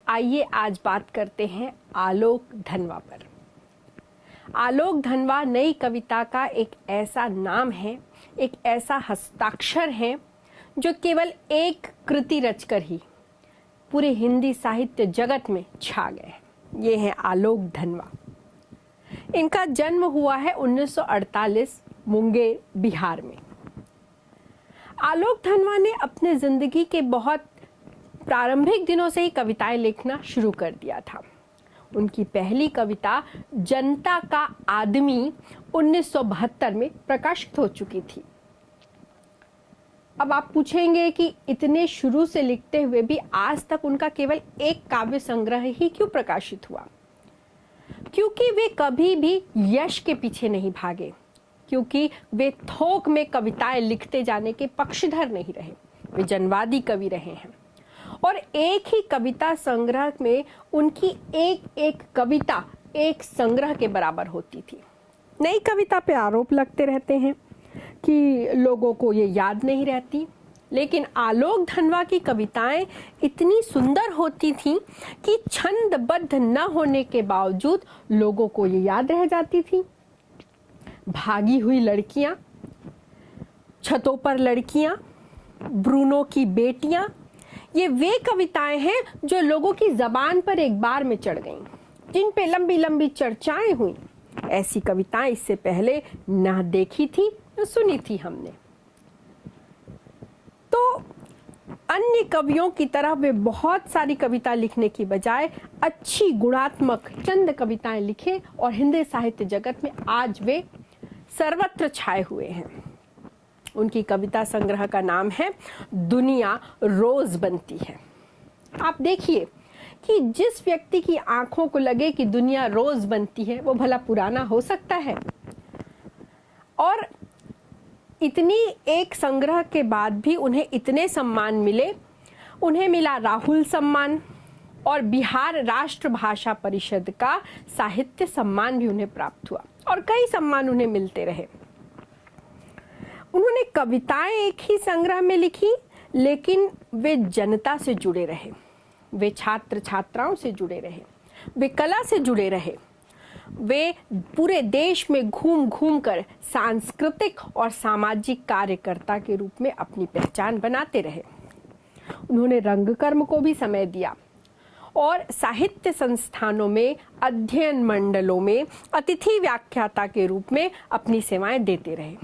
आइए आज बात करते हैं आलोक धनवा पर। आलोक धनवा नई कविता का एक ऐसा नाम है, एक ऐसा हस्ताक्षर है जो केवल एक कृति रचकर ही पूरे हिंदी साहित्य जगत में छा गए। ये है आलोक धनवा। इनका जन्म हुआ है 1948 मुंगेर, बिहार में। आलोक धनवा ने अपने जिंदगी के बहुत प्रारंभिक दिनों से ही कविताएं लिखना शुरू कर दिया था। उनकी पहली कविता जनता का आदमी 1972 में प्रकाशित हो चुकी थी। अब आप पूछेंगे कि इतने शुरू से लिखते हुए भी आज तक उनका केवल एक काव्य संग्रह ही क्यों प्रकाशित हुआ? क्योंकि वे कभी भी यश के पीछे नहीं भागे, क्योंकि वे थोक में कविताएं लिखते जाने के पक्षधर नहीं रहे। वे जनवादी कवि रहे हैं और एक ही कविता संग्रह में उनकी एक एक कविता एक संग्रह के बराबर होती थी। नई कविता पे आरोप लगते रहते हैं कि लोगों को ये याद नहीं रहती, लेकिन आलोक धनवा की कविताएं इतनी सुंदर होती थीं कि छंदबद्ध न होने के बावजूद लोगों को ये याद रह जाती थी। भागी हुई लड़कियां, छतों पर लड़कियां, ब्रूनो की बेटियां, ये वे कविताएं हैं जो लोगों की जबान पर एक बार में चढ़ गईं, जिन पे लंबी लंबी चर्चाएं हुई। ऐसी कविताएं इससे पहले ना देखी थी न सुनी थी हमने। तो अन्य कवियों की तरह वे बहुत सारी कविता लिखने की बजाय अच्छी गुणात्मक चंद कविताएं लिखे और हिंदी साहित्य जगत में आज वे सर्वत्र छाए हुए हैं। उनकी कविता संग्रह का नाम है दुनिया रोज बनती है। आप देखिए कि जिस व्यक्ति की आंखों को लगे कि दुनिया रोज बनती है, वो भला पुराना हो सकता है? और इतनी एक संग्रह के बाद भी उन्हें इतने सम्मान मिले। उन्हें मिला राहुल सम्मान और बिहार राष्ट्र भाषा परिषद का साहित्य सम्मान भी उन्हें प्राप्त हुआ और कई सम्मान उन्हें मिलते रहे। उन्होंने कविताएं एक ही संग्रह में लिखी, लेकिन वे जनता से जुड़े रहे, वे छात्र छात्राओं से जुड़े रहे, वे कला से जुड़े रहे, वे पूरे देश में घूम घूम कर सांस्कृतिक और सामाजिक कार्यकर्ता के रूप में अपनी पहचान बनाते रहे। उन्होंने रंगकर्म को भी समय दिया और साहित्य संस्थानों में, अध्ययन मंडलों में अतिथि व्याख्याता के रूप में अपनी सेवाएं देते रहे।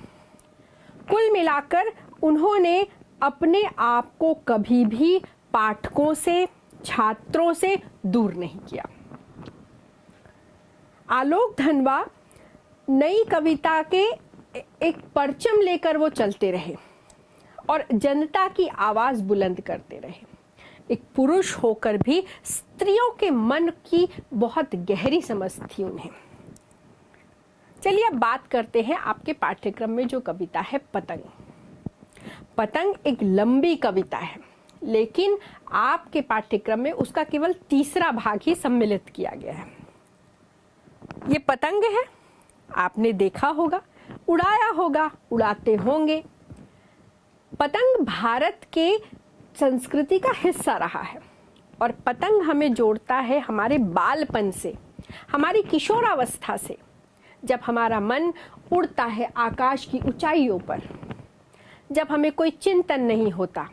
कुल मिलाकर उन्होंने अपने आप को कभी भी पाठकों से, छात्रों से दूर नहीं किया। आलोक धनवा नई कविता के एक परचम लेकर वो चलते रहे और जनता की आवाज बुलंद करते रहे। एक पुरुष होकर भी स्त्रियों के मन की बहुत गहरी समझ थी उन्हें। चलिए अब बात करते हैं आपके पाठ्यक्रम में जो कविता है पतंग। पतंग एक लंबी कविता है, लेकिन आपके पाठ्यक्रम में उसका केवल तीसरा भाग ही सम्मिलित किया गया है। ये पतंग है, आपने देखा होगा, उड़ाया होगा, उड़ाते होंगे। पतंग भारत के संस्कृति का हिस्सा रहा है और पतंग हमें जोड़ता है हमारे बालपन से, हमारी किशोरावस्था से, जब हमारा मन उड़ता है आकाश की ऊंचाइयों पर, जब हमें कोई चिंतन नहीं होता,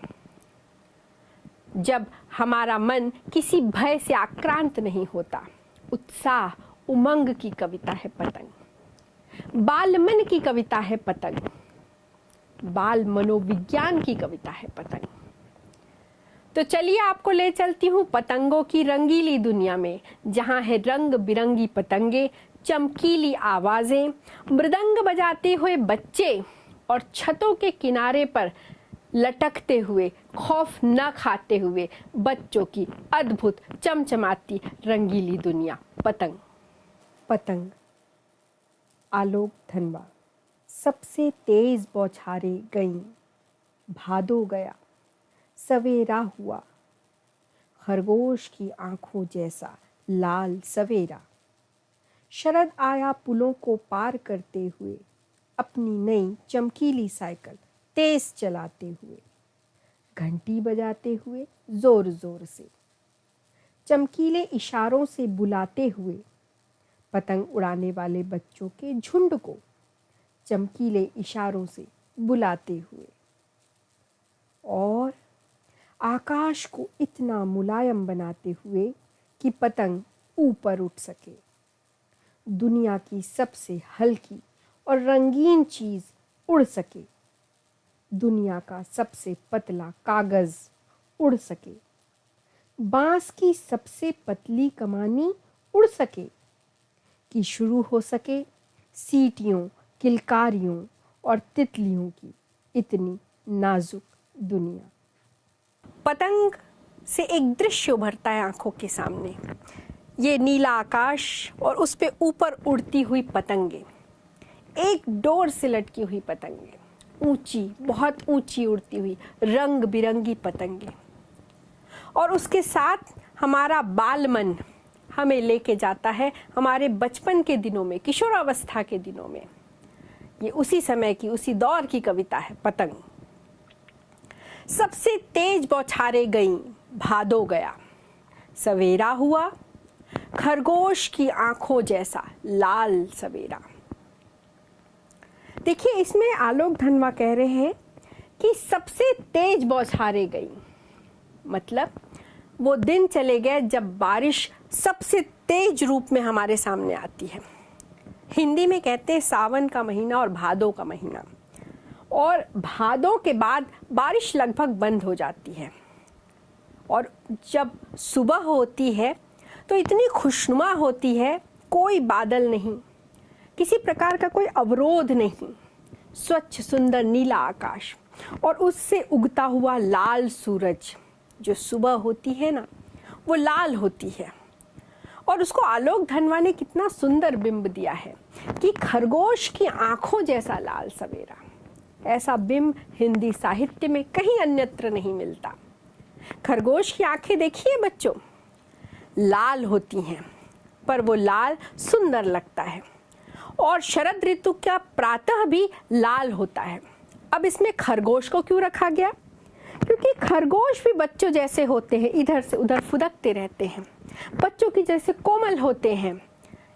जब हमारा मन किसी भय से आक्रांत नहीं होता। उत्साह, उमंग की कविता है पतंग। बाल मन की कविता है पतंग। बाल मनोविज्ञान की कविता है पतंग। तो चलिए आपको ले चलती हूँ पतंगों की रंगीली दुनिया में, जहाँ है रंग बिरंगी पतंगे, चमकीली आवाजें, मृदंग बजाते हुए बच्चे और छतों के किनारे पर लटकते हुए, खौफ न खाते हुए बच्चों की अद्भुत चमचमाती रंगीली दुनिया। पतंग। पतंग। आलोक धनवा। सबसे तेज बौछारें गईं, भादो गया, सवेरा हुआ, खरगोश की आंखों जैसा लाल सवेरा। शरद आया पुलों को पार करते हुए, अपनी नई चमकीली साइकिल तेज चलाते हुए, घंटी बजाते हुए जोर जोर से। चमकीले इशारों से बुलाते हुए, पतंग उड़ाने वाले बच्चों के झुंड को चमकीले इशारों से बुलाते हुए, और आकाश को इतना मुलायम बनाते हुए कि पतंग ऊपर उठ सके। दुनिया की सबसे हल्की और रंगीन चीज उड़ सके, दुनिया का सबसे पतला कागज उड़ सके, बांस की सबसे पतली कमानी उड़ सके, कि शुरू हो सके सीटियों, किलकारियों और तितलियों की इतनी नाजुक दुनिया। पतंग से एक दृश्य उभरता है आंखों के सामने। ये नीला आकाश और उस पे ऊपर उड़ती हुई पतंगे, एक डोर से लटकी हुई पतंगे, ऊंची, बहुत ऊंची उड़ती हुई रंग बिरंगी पतंगे। और उसके साथ हमारा बाल मन हमें लेके जाता है हमारे बचपन के दिनों में, किशोरावस्था के दिनों में। ये उसी समय की, उसी दौर की कविता है पतंग। सबसे तेज बौछारे गईं, भादो गया, सवेरा हुआ, खरगोश की आंखों जैसा लाल सवेरा। देखिए, इसमें आलोक धनवा कह रहे हैं कि सबसे तेज बौछारे गई, मतलब वो दिन चले गए जब बारिश सबसे तेज रूप में हमारे सामने आती है। हिंदी में कहते हैं सावन का महीना और भादों का महीना, और भादों के बाद बारिश लगभग बंद हो जाती है, और जब सुबह होती है तो इतनी खुशनुमा होती है, कोई बादल नहीं, किसी प्रकार का कोई अवरोध नहीं, स्वच्छ सुंदर नीला आकाश और उससे उगता हुआ लाल सूरज। जो सुबह होती है ना, वो लाल होती है। और उसको आलोक धनवा ने कितना सुंदर बिंब दिया है कि खरगोश की आंखों जैसा लाल सवेरा। ऐसा बिंब हिंदी साहित्य में कहीं अन्यत्र नहीं मिलता। खरगोश की आंखें देखिए बच्चों, लाल होती हैं, पर वो लाल सुंदर लगता है। और शरद ऋतु का प्रातः भी लाल होता है। अब इसमें खरगोश को क्यों रखा गया? क्योंकि खरगोश भी बच्चों जैसे होते हैं, इधर से उधर फुदकते रहते हैं, बच्चों की जैसे कोमल होते हैं।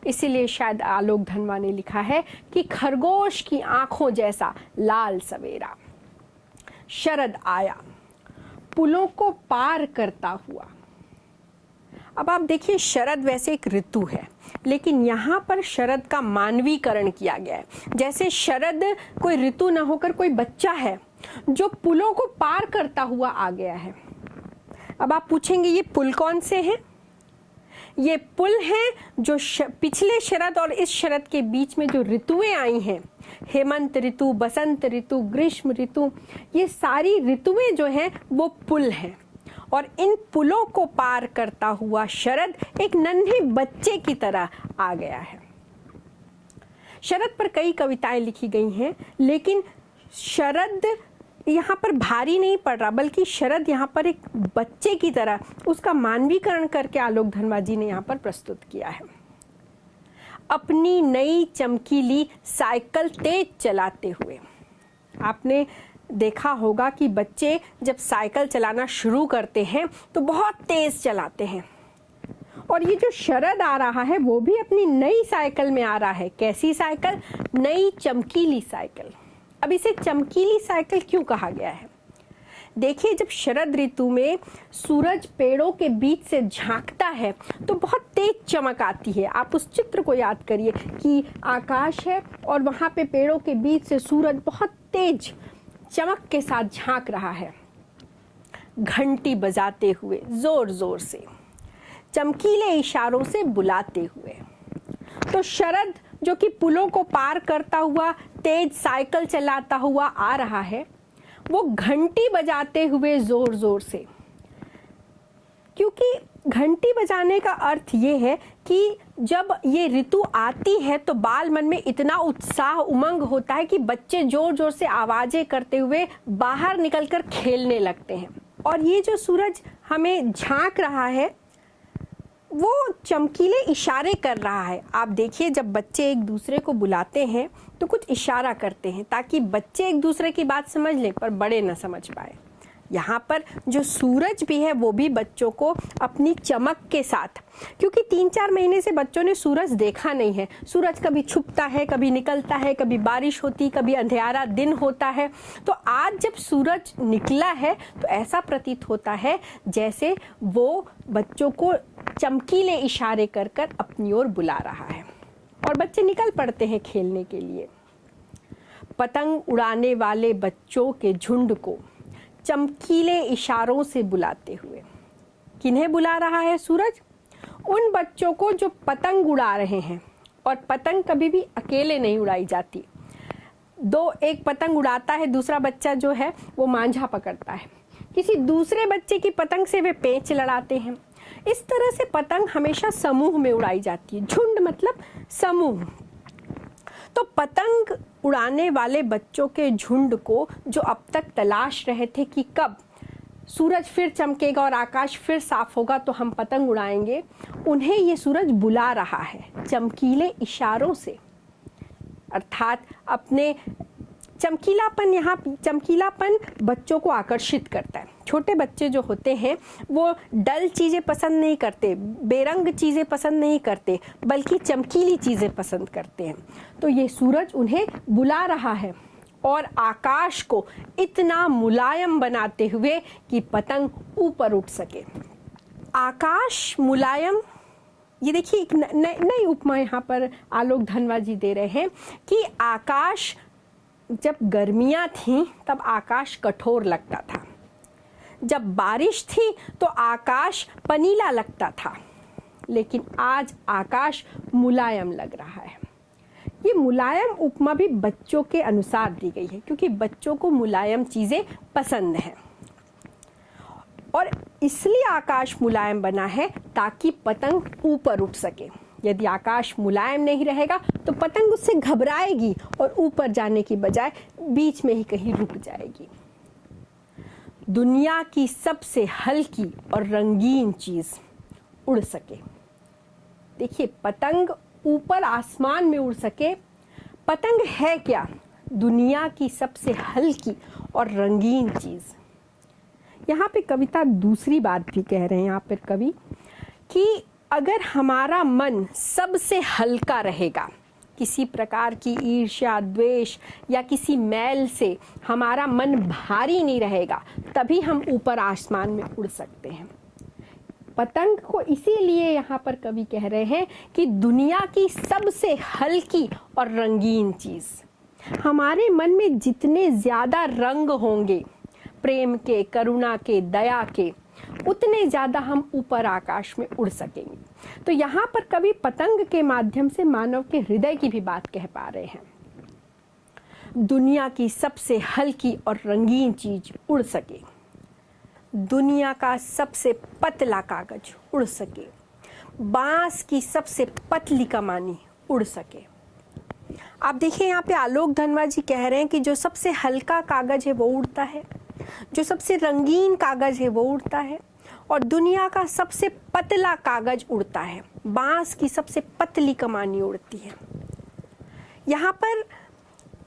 इसीलिए शायद आलोक धनवा ने लिखा है कि खरगोश की आंखों जैसा लाल सवेरा। शरद आया पुलों को पार करता हुआ। अब आप देखिए, शरद वैसे एक ऋतु है, लेकिन यहाँ पर शरद का मानवीकरण किया गया है। जैसे शरद कोई ऋतु न होकर कोई बच्चा है जो पुलों को पार करता हुआ आ गया है। अब आप पूछेंगे ये पुल कौन से हैं? ये पुल हैं जो पिछले शरद और इस शरद के बीच में जो ऋतुएं आई हैं, हेमंत ऋतु, बसंत ऋतु, ग्रीष्म ऋतु, ये सारी ऋतुएं जो हैं वो पुल हैं। और इन पुलों को पार करता हुआ शरद एक नन्हे बच्चे की तरह आ गया है। शरद पर कई कविताएं लिखी गई हैं, लेकिन शरद यहाँ पर भारी नहीं पड़ रहा, बल्कि शरद यहाँ पर एक बच्चे की तरह उसका मानवीकरण करके आलोक धनवा जी ने यहाँ पर प्रस्तुत किया है। अपनी नई चमकीली साइकिल तेज चलाते हुए। आपने देखा होगा कि बच्चे जब साइकिल चलाना शुरू करते हैं तो बहुत तेज चलाते हैं, और ये जो शरद आ रहा है वो भी अपनी नई साइकिल में आ रहा है। कैसी साइकिल? नई चमकीली साइकिल। अब इसे चमकीली साइकिल क्यों कहा गया है? देखिए, जब शरद ऋतु में सूरज पेड़ों के बीच से झांकता है तो बहुत तेज चमक आती है। आप उस चित्र को याद करिए कि आकाश है और वहां पे पेड़ों के बीच से सूरज बहुत तेज चमक के साथ झांक रहा है, घंटी बजाते हुए, जोर जोर से, चमकीले इशारों से बुलाते हुए। तो शरद जो कि पुलों को पार करता हुआ तेज साइकिल चलाता हुआ आ रहा है, वो घंटी बजाते हुए जोर जोर से। क्योंकि घंटी बजाने का अर्थ ये है कि जब ये ऋतु आती है तो बाल मन में इतना उत्साह, उमंग होता है कि बच्चे जोर जोर से आवाजें करते हुए बाहर निकलकर खेलने लगते हैं। और ये जो सूरज हमें झांक रहा है वो चमकीले इशारे कर रहा है। आप देखिए, जब बच्चे एक दूसरे को बुलाते हैं तो कुछ इशारा करते हैं ताकि बच्चे एक दूसरे की बात समझ लें पर बड़े न समझ पाए। यहाँ पर जो सूरज भी है वो भी बच्चों को अपनी चमक के साथ, क्योंकि 3-4 महीने से बच्चों ने सूरज देखा नहीं है, सूरज कभी छुपता है, कभी निकलता है, कभी बारिश होती, कभी अंधेरा दिन होता है, तो आज जब सूरज निकला है तो ऐसा प्रतीत होता है जैसे वो बच्चों को चमकीले इशारे कर कर अपनी ओर बुला रहा है और बच्चे निकल पड़ते हैं खेलने के लिए। पतंग उड़ाने वाले बच्चों के झुंड को चमकीले इशारों से बुलाते हुए, किन्हें बुला रहा है सूरज? उन बच्चों को जो पतंग उड़ा रहे हैं। और पतंग कभी भी अकेले नहीं उड़ाई जाती, एक पतंग उड़ाता है, दूसरा बच्चा जो है वो मांझा पकड़ता है, किसी दूसरे बच्चे की पतंग से वे पेंच लड़ाते हैं। इस तरह से पतंग हमेशा समूह में उड़ाई जाती है। झुंड मतलब समूह। तो पतंग उड़ाने वाले बच्चों के झुंड को जो अब तक तलाश रहे थे कि कब सूरज फिर चमकेगा और आकाश फिर साफ होगा तो हम पतंग उड़ाएंगे, उन्हें ये सूरज बुला रहा है चमकीले इशारों से। अर्थात अपने चमकीलापन बच्चों को आकर्षित करता है। छोटे बच्चे जो होते हैं वो डल चीज़ें पसंद नहीं करते, बेरंग चीज़ें पसंद नहीं करते, बल्कि चमकीली चीज़ें पसंद करते हैं। तो ये सूरज उन्हें बुला रहा है और आकाश को इतना मुलायम बनाते हुए कि पतंग ऊपर उठ सके। आकाश मुलायम, ये देखिए एक नई उपमा यहाँ पर आलोक धनवा जी दे रहे हैं कि आकाश, जब गर्मियाँ थीं तब आकाश कठोर लगता था, जब बारिश थी तो आकाश पनीला लगता था, लेकिन आज आकाश मुलायम लग रहा है। ये मुलायम उपमा भी बच्चों के अनुसार दी गई है, क्योंकि बच्चों को मुलायम चीज़ें पसंद हैं और इसलिए आकाश मुलायम बना है ताकि पतंग ऊपर उठ सके। यदि आकाश मुलायम नहीं रहेगा तो पतंग उससे घबराएगी और ऊपर जाने की बजाय बीच में ही कहीं रुक जाएगी। दुनिया की सबसे हल्की और रंगीन चीज उड़ सके। देखिए, पतंग ऊपर आसमान में उड़ सके। पतंग है क्या? दुनिया की सबसे हल्की और रंगीन चीज। यहाँ पे कविता दूसरी बात भी कह रहे हैं यहाँ पर कवि कि अगर हमारा मन सबसे हल्का रहेगा, किसी प्रकार की ईर्ष्या, द्वेष या किसी मैल से हमारा मन भारी नहीं रहेगा, तभी हम ऊपर आसमान में उड़ सकते हैं। पतंग को इसीलिए यहाँ पर कवि कह रहे हैं कि दुनिया की सबसे हल्की और रंगीन चीज। हमारे मन में जितने ज्यादा रंग होंगे, प्रेम के, करुणा के, दया के, उतने ज्यादा हम ऊपर आकाश में उड़ सकेंगे। तो यहाँ पर कवि पतंग के माध्यम से मानव के हृदय की भी बात कह पा रहे हैं। दुनिया की सबसे हल्की और रंगीन चीज उड़ सके, दुनिया का सबसे पतला कागज उड़ सके, बांस की सबसे पतली कमानी उड़ सके। आप देखिए यहाँ पे आलोक धनवा जी कह रहे हैं कि जो सबसे हल्का कागज है वो उड़ता है, जो सबसे रंगीन कागज है वो उड़ता है, और दुनिया का सबसे पतला कागज उड़ता है, बांस की सबसे पतली कमानी उड़ती है। यहाँ पर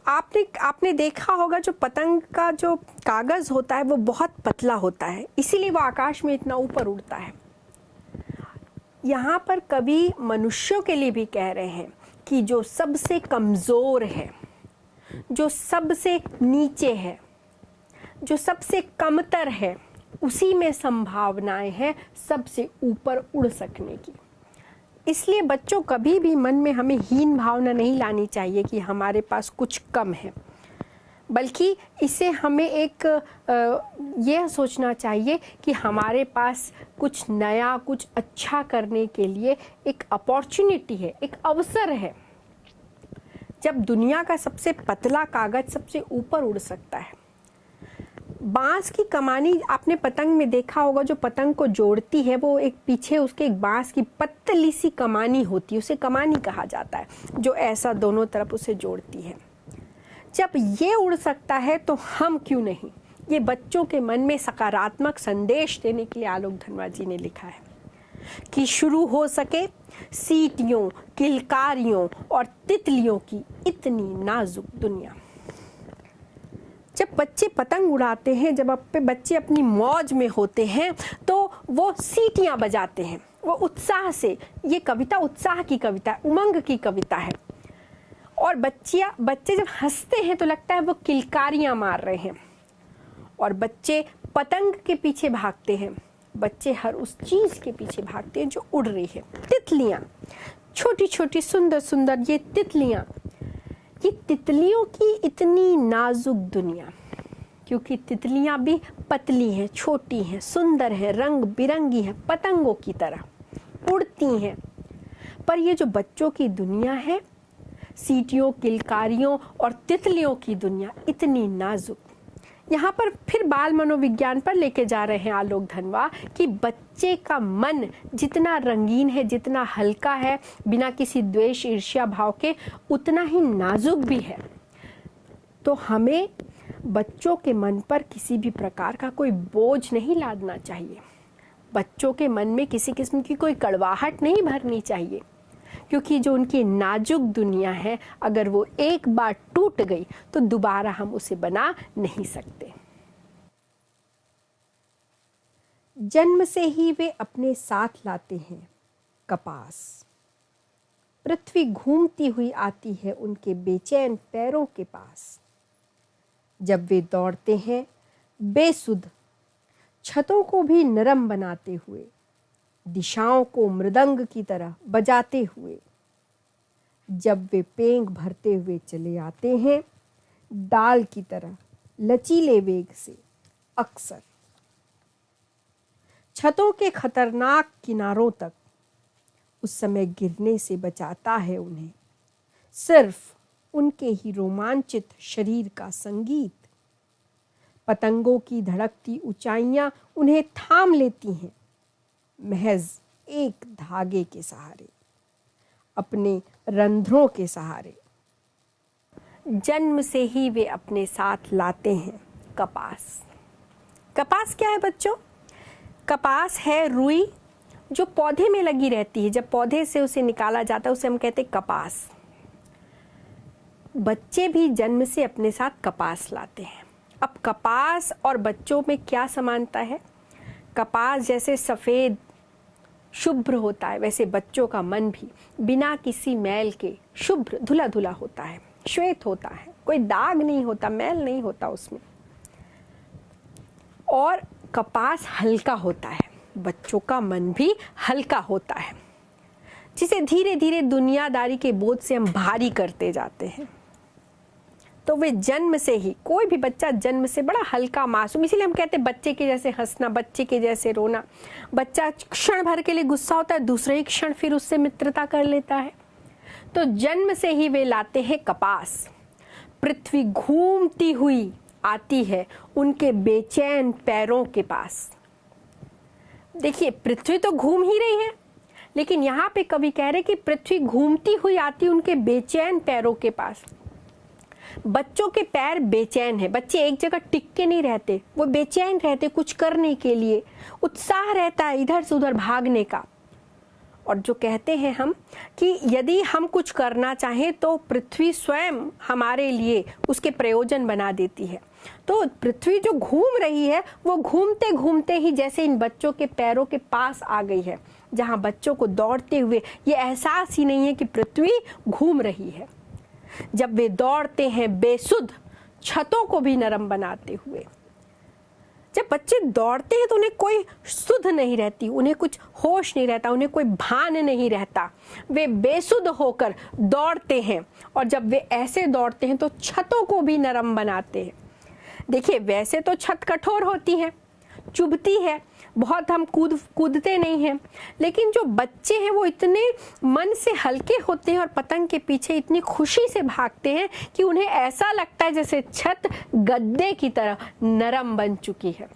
आपने देखा होगा जो पतंग का जो कागज होता है वो बहुत पतला होता है, इसीलिए वो आकाश में इतना ऊपर उड़ता है। यहाँ पर कवि मनुष्यों के लिए भी कह रहे हैं कि जो सबसे कमजोर है, जो सबसे नीचे है, जो सबसे कमतर है, उसी में संभावनाएं हैं सबसे ऊपर उड़ सकने की। इसलिए बच्चों, कभी भी मन में हमें हीन भावना नहीं लानी चाहिए कि हमारे पास कुछ कम है, बल्कि इसे हमें एक यह सोचना चाहिए कि हमारे पास कुछ नया, कुछ अच्छा करने के लिए एक अपॉर्चुनिटी है, एक अवसर है। जब दुनिया का सबसे पतला कागज सबसे ऊपर उड़ सकता है, बांस की कमानी आपने पतंग में देखा होगा, जो पतंग को जोड़ती है वो एक पीछे उसके एक बांस की पतली सी कमानी होती है, उसे कमानी कहा जाता है, जो ऐसा दोनों तरफ उसे जोड़ती है। जब ये उड़ सकता है तो हम क्यों नहीं? ये बच्चों के मन में सकारात्मक संदेश देने के लिए आलोक धनवा जी ने लिखा है कि शुरू हो सके सीटियों, किलकारियों और तितलियों की इतनी नाजुक दुनिया। जब बच्चे पतंग उड़ाते हैं, जब बच्चे अपनी मौज में होते हैं तो वो सीटियां बजाते हैं, वो उत्साह से। ये कविता उत्साह की कविता है, उमंग की कविता है। और बच्चे जब हंसते हैं तो लगता है वो किलकारियां मार रहे हैं। और बच्चे पतंग के पीछे भागते हैं, बच्चे हर उस चीज के पीछे भागते हैं जो उड़ रही है। तितलियां, छोटी छोटी सुंदर सुंदर ये तितलियां, ये तितलियों की इतनी नाजुक दुनिया, क्योंकि तितलियां भी पतली हैं, छोटी हैं, सुंदर हैं, रंग बिरंगी हैं, पतंगों की तरह उड़ती हैं। पर ये जो बच्चों की दुनिया है, सीटियों, किलकारियों और तितलियों की दुनिया इतनी नाजुक। यहाँ पर फिर बाल मनोविज्ञान पर लेके जा रहे हैं आलोक धनवा कि बच्चे का मन जितना रंगीन है, जितना हल्का है, बिना किसी द्वेष ईर्ष्या भाव के, उतना ही नाजुक भी है। तो हमें बच्चों के मन पर किसी भी प्रकार का कोई बोझ नहीं लादना चाहिए, बच्चों के मन में किसी किस्म की कोई कड़वाहट नहीं भरनी चाहिए, क्योंकि जो उनकी नाजुक दुनिया है, अगर वो एक बार टूट गई तो दोबारा हम उसे बना नहीं सकते। जन्म से ही वे अपने साथ लाते हैं कपास, पृथ्वी घूमती हुई आती है उनके बेचैन पैरों के पास। जब वे दौड़ते हैं बेसुध, छतों को भी नरम बनाते हुए, दिशाओं को मृदंग की तरह बजाते हुए। जब वे पेंग भरते हुए चले आते हैं डाल की तरह लचीले वेग से, अक्सर छतों के खतरनाक किनारों तक, उस समय गिरने से बचाता है उन्हें सिर्फ उनके ही रोमांचित शरीर का संगीत। पतंगों की धड़कती ऊंचाइयां उन्हें थाम लेती हैं, महज एक धागे के सहारे, अपने रंध्रों के सहारे। जन्म से ही वे अपने साथ लाते हैं कपास। कपास क्या है बच्चों? कपास है रुई जो पौधे में लगी रहती है, जब पौधे से उसे निकाला जाता है उसे हम कहते हैं कपास। बच्चे भी जन्म से अपने साथ कपास लाते हैं। अब कपास और बच्चों में क्या समानता है? कपास जैसे सफ़ेद शुभ्र होता है, वैसे बच्चों का मन भी बिना किसी मैल के शुभ्र धुला धुला होता है, श्वेत होता है, कोई दाग नहीं होता, मैल नहीं होता उसमें। और कपास हल्का होता है, बच्चों का मन भी हल्का होता है, जिसे धीरे धीरे दुनियादारी के बोझ से हम भारी करते जाते हैं। तो वे जन्म से ही, कोई भी बच्चा जन्म से बड़ा हल्का मासूम, इसीलिए हम कहते हैं बच्चे के जैसे हंसना, बच्चे के जैसे रोना। बच्चा क्षण भर के लिए गुस्सा होता है, दूसरे ही क्षण फिर उससे मित्रता कर लेता है। तो जन्म से ही वे लाते हैं कपास, पृथ्वी घूमती हुई आती है उनके बेचैन पैरों के पास। देखिए, पृथ्वी तो घूम ही रही है, लेकिन यहाँ पे कवि कह रहे कि पृथ्वी घूमती हुई आती उनके बेचैन पैरों के पास। बच्चों के पैर बेचैन है, बच्चे एक जगह टिक के नहीं रहते, वो बेचैन रहते कुछ करने के लिए, उत्साह रहता है इधर से उधर भागने का। और जो कहते हैं हम कि यदि हम कुछ करना चाहें तो पृथ्वी स्वयं हमारे लिए उसके प्रयोजन बना देती है। तो पृथ्वी जो घूम रही है वो घूमते घूमते ही जैसे इन बच्चों के पैरों के पास आ गई है, जहां बच्चों को दौड़ते हुए ये एहसास ही नहीं है कि पृथ्वी घूम रही है। जब वे दौड़ते हैं बेसुध, छतों को भी नरम बनाते हुए। जब बच्चे दौड़ते हैं तो उन्हें कोई सुध नहीं रहती, उन्हें कुछ होश नहीं रहता, उन्हें कोई भान नहीं रहता, वे बेसुध होकर दौड़ते हैं। और जब वे ऐसे दौड़ते हैं तो छतों को भी नरम बनाते हैं। देखिए, वैसे तो छत कठोर होती है, चुभती है, बहुत हम कूदते नहीं हैं, लेकिन जो बच्चे हैं वो इतने मन से हल्के होते हैं और पतंग के पीछे इतनी खुशी से भागते हैं कि उन्हें ऐसा लगता है जैसे छत गद्दे की तरह नरम बन चुकी है।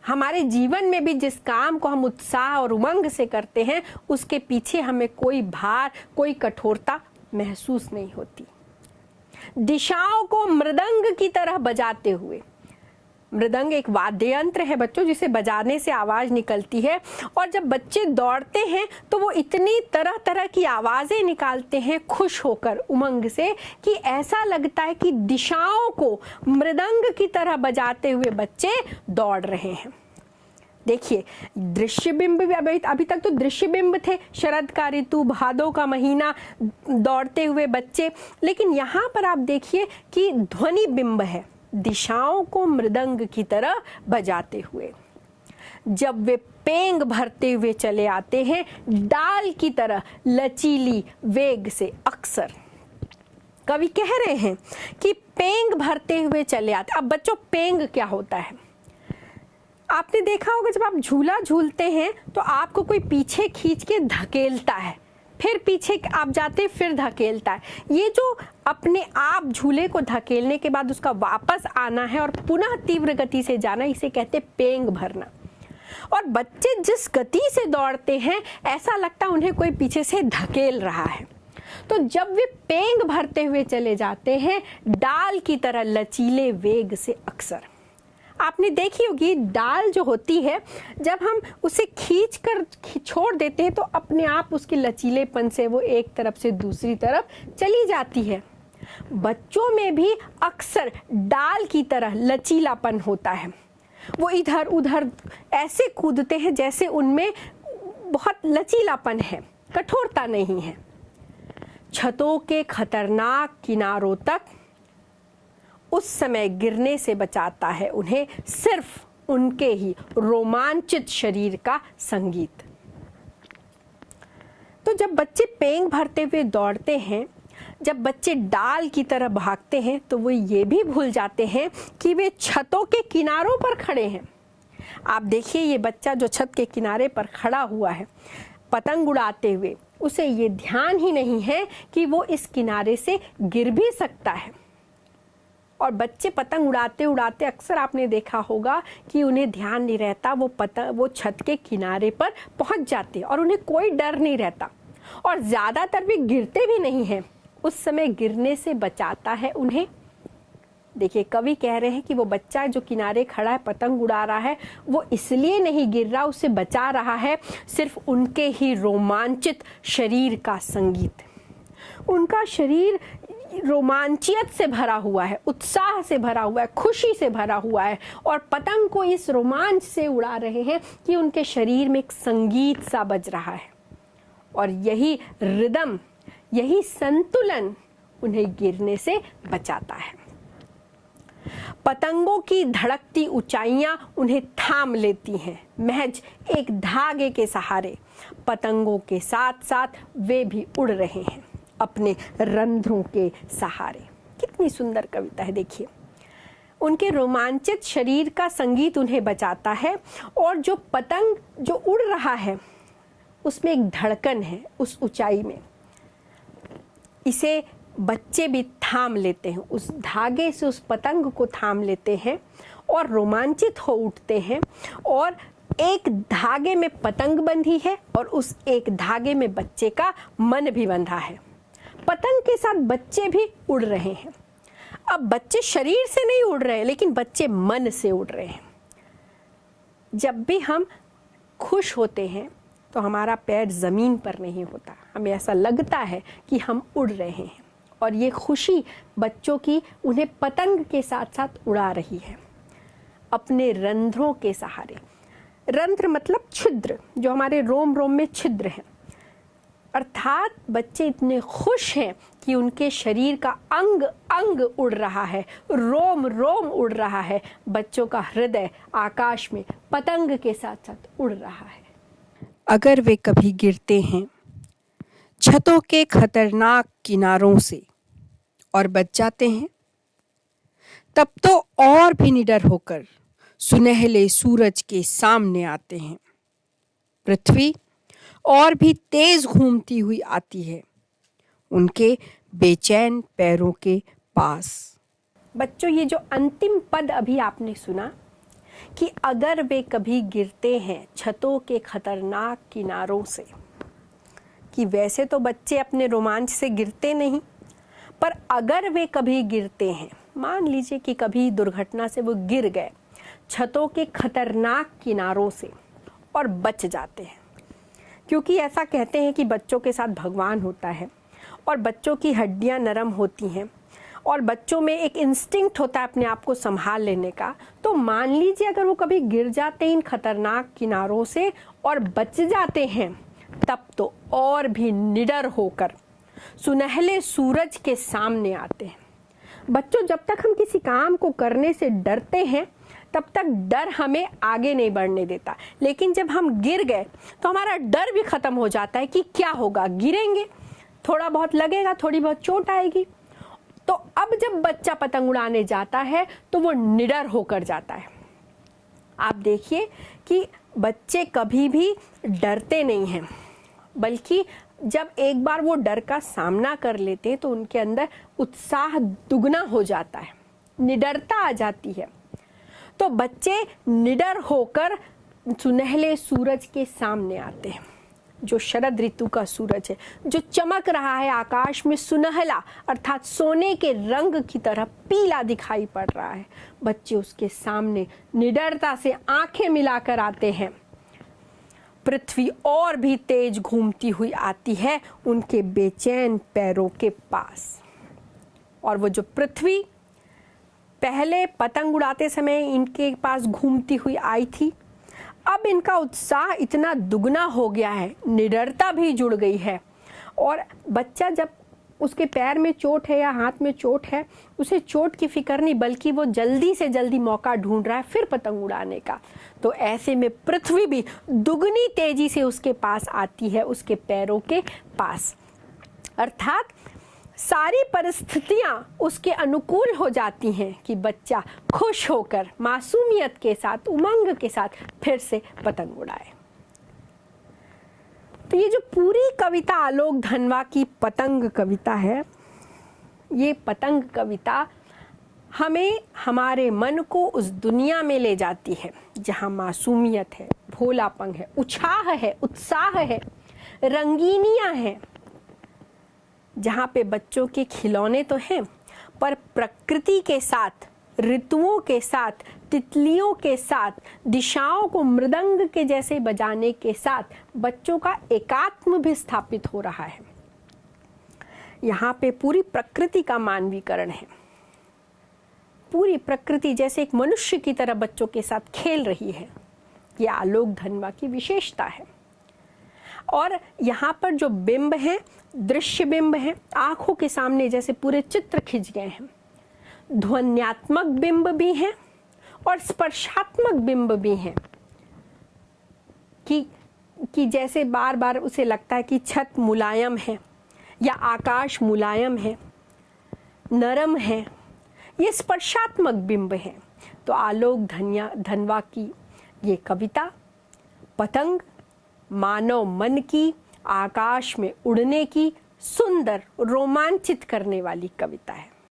हमारे जीवन में भी जिस काम को हम उत्साह और उमंग से करते हैं उसके पीछे हमें कोई भार, कोई कठोरता महसूस नहीं होती। दिशाओं को मृदंग की तरह बजाते हुए, मृदंग एक वाद्य यंत्र है बच्चों, जिसे बजाने से आवाज निकलती है। और जब बच्चे दौड़ते हैं तो वो इतनी तरह तरह की आवाजें निकालते हैं खुश होकर, उमंग से, कि ऐसा लगता है कि दिशाओं को मृदंग की तरह बजाते हुए बच्चे दौड़ रहे हैं। देखिए, दृश्य बिंब भी अभी तक तो दृश्य बिंब थे, शरद का ऋतु, भादों का महीना, दौड़ते हुए बच्चे, लेकिन यहाँ पर आप देखिए कि ध्वनि बिंब है, दिशाओं को मृदंग की तरह बजाते हुए। जब वे पेंग भरते हुए चले आते हैं डाल की तरह लचीली वेग से, अक्सर कवि कह रहे हैं कि पेंग भरते हुए चले आते। अब बच्चों, पेंग क्या होता है? आपने देखा होगा जब आप झूला झूलते हैं तो आपको कोई पीछे खींच के धकेलता है, फिर पीछे आप जाते फिर धकेलता है। ये जो अपने आप झूले को धकेलने के बाद उसका वापस आना है और पुनः तीव्र गति से जाना, इसे कहते पेंग भरना। और बच्चे जिस गति से दौड़ते हैं ऐसा लगता है उन्हें कोई पीछे से धकेल रहा है। तो जब वे पेंग भरते हुए चले जाते हैं डाल की तरह लचीले वेग से, अक्सर आपने देखी होगी डाल जो होती है, जब हम उसे खींच कर छोड़ देते हैं तो अपने आप उसके लचीलेपन से वो एक तरफ से दूसरी तरफ चली जाती है। बच्चों में भी अक्सर डाल की तरह लचीलापन होता है, वो इधर उधर ऐसे कूदते हैं जैसे उनमें बहुत लचीलापन है, कठोरता नहीं है। छतों के खतरनाक किनारों तक उस समय गिरने से बचाता है उन्हें सिर्फ उनके ही रोमांचित शरीर का संगीत। तो जब बच्चे पेंग भरते हुए दौड़ते हैं, जब बच्चे डाल की तरह भागते हैं, तो वो ये भी भूल जाते हैं कि वे छतों के किनारों पर खड़े हैं। आप देखिए, ये बच्चा जो छत के किनारे पर खड़ा हुआ है पतंग उड़ाते हुए, उसे ये ध्यान ही नहीं है कि वो इस किनारे से गिर भी सकता है। और बच्चे पतंग उड़ाते उड़ाते अक्सर आपने देखा होगा कि उन्हें ध्यान नहीं रहता, वो छत के किनारे पर पहुंच जाते और उन्हें कोई डर नहीं रहता, और ज़्यादातर वे गिरते भी नहीं हैं। उस समय गिरने से बचाता है उन्हें। देखिए, कवि कह रहे हैं कि वो बच्चा जो किनारे खड़ा है पतंग उड़ा रहा है, वो इसलिए नहीं गिर रहा, उसे बचा रहा है सिर्फ उनके ही रोमांचित शरीर का संगीत। उनका शरीर रोमांचियत से भरा हुआ है, उत्साह से भरा हुआ है, खुशी से भरा हुआ है, और पतंग को इस रोमांच से उड़ा रहे हैं कि उनके शरीर में एक संगीत सा बज रहा है। और यही रिदम, यही संतुलन उन्हें गिरने से बचाता है। पतंगों की धड़कती ऊंचाइयां उन्हें थाम लेती हैं, महज एक धागे के सहारे। पतंगों के साथ साथ वे भी उड़ रहे हैं अपने रंध्रों के सहारे। कितनी सुंदर कविता है, देखिए। उनके रोमांचित शरीर का संगीत उन्हें बचाता है, और जो पतंग जो उड़ रहा है उसमें एक धड़कन है उस ऊंचाई में, इसे बच्चे भी थाम लेते हैं, उस धागे से उस पतंग को थाम लेते हैं और रोमांचित हो उठते हैं। और एक धागे में पतंग बंधी है और उस एक धागे में बच्चे का मन भी बंधा है। पतंग के साथ बच्चे भी उड़ रहे हैं। अब बच्चे शरीर से नहीं उड़ रहे, लेकिन बच्चे मन से उड़ रहे हैं। जब भी हम खुश होते हैं तो हमारा पैर जमीन पर नहीं होता, हमें ऐसा लगता है कि हम उड़ रहे हैं, और ये खुशी बच्चों की उन्हें पतंग के साथ साथ उड़ा रही है अपने रंध्रों के सहारे। रंध्र मतलब छिद्र, जो हमारे रोम रोम में छिद्र हैं। अर्थात बच्चे इतने खुश हैं कि उनके शरीर का अंग अंग उड़ रहा है, रोम रोम उड़ रहा है। बच्चों का हृदय आकाश में पतंग के साथ साथ उड़ रहा है। अगर वे कभी गिरते हैं छतों के खतरनाक किनारों से और बच जाते हैं, तब तो और भी निडर होकर सुनहले सूरज के सामने आते हैं। पृथ्वी और भी तेज घूमती हुई आती है उनके बेचैन पैरों के पास। बच्चों, ये जो अंतिम पद अभी आपने सुना कि अगर वे कभी गिरते हैं छतों के खतरनाक किनारों से, कि वैसे तो बच्चे अपने रोमांच से गिरते नहीं, पर अगर वे कभी गिरते हैं, मान लीजिए कि कभी दुर्घटना से वो गिर गए, छतों के खतरनाक किनारों से और बच जाते हैं, क्योंकि ऐसा कहते हैं कि बच्चों के साथ भगवान होता है और बच्चों की हड्डियां नरम होती हैं और बच्चों में एक इंस्टिंक्ट होता है अपने आप को संभाल लेने का। तो मान लीजिए अगर वो कभी गिर जाते हैं इन खतरनाक किनारों से और बच जाते हैं, तब तो और भी निडर होकर सुनहले सूरज के सामने आते हैं। बच्चों, जब तक हम किसी काम को करने से डरते हैं तब तक डर हमें आगे नहीं बढ़ने देता, लेकिन जब हम गिर गए तो हमारा डर भी खत्म हो जाता है कि क्या होगा, गिरेंगे, थोड़ा बहुत लगेगा, थोड़ी बहुत चोट आएगी। तो अब जब बच्चा पतंग उड़ाने जाता है तो वो निडर होकर जाता है। आप देखिए कि बच्चे कभी भी डरते नहीं हैं, बल्कि जब एक बार वो डर का सामना कर लेते हैं तो उनके अंदर उत्साह दुगना हो जाता है, निडरता आ जाती है। तो बच्चे निडर होकर सुनहले सूरज के सामने आते हैं, जो शरद ऋतु का सूरज है, जो चमक रहा है आकाश में, सुनहला अर्थात सोने के रंग की तरह पीला दिखाई पड़ रहा है। बच्चे उसके सामने निडरता से आंखें मिलाकर आते हैं। पृथ्वी और भी तेज घूमती हुई आती है उनके बेचैन पैरों के पास, और वो जो पृथ्वी पहले पतंग उड़ाते समय इनके पास घूमती हुई आई थी, अब इनका उत्साह इतना दुगना हो गया है, निडरता भी जुड़ गई है। और बच्चा जब उसके पैर में चोट है या हाथ में चोट है, उसे चोट की फिक्र नहीं, बल्कि वो जल्दी से जल्दी मौका ढूंढ रहा है फिर पतंग उड़ाने का। तो ऐसे में पृथ्वी भी दुगनी तेजी से उसके पास आती है, उसके पैरों के पास। अर्थात सारी परिस्थितियां उसके अनुकूल हो जाती हैं कि बच्चा खुश होकर मासूमियत के साथ, उमंग के साथ फिर से पतंग उड़ाए। तो ये जो पूरी कविता आलोक धनवा की पतंग कविता है, ये पतंग कविता हमें हमारे मन को उस दुनिया में ले जाती है जहाँ मासूमियत है, भोलापन है, उछाह है, उत्साह है, रंगीनियाँ हैं, जहाँ पे बच्चों के खिलौने तो हैं पर प्रकृति के साथ, ऋतुओं के साथ, तितलियों के साथ, दिशाओं को मृदंग के जैसे बजाने के साथ बच्चों का एकात्म भी स्थापित हो रहा है। यहाँ पे पूरी प्रकृति का मानवीकरण है। पूरी प्रकृति जैसे एक मनुष्य की तरह बच्चों के साथ खेल रही है। ये आलोक धनवा की विशेषता है। और यहाँ पर जो बिंब हैं, दृश्य बिंब हैं, आंखों के सामने जैसे पूरे चित्र खिंच गए हैं। ध्वन्यात्मक बिंब भी हैं और स्पर्शात्मक बिंब भी हैं कि जैसे बार बार उसे लगता है कि छत मुलायम है या आकाश मुलायम है, नरम है। ये स्पर्शात्मक बिंब हैं। तो आलोक धनवा की ये कविता पतंग मानव मन की आकाश में उड़ने की सुंदर रोमांचित करने वाली कविता है।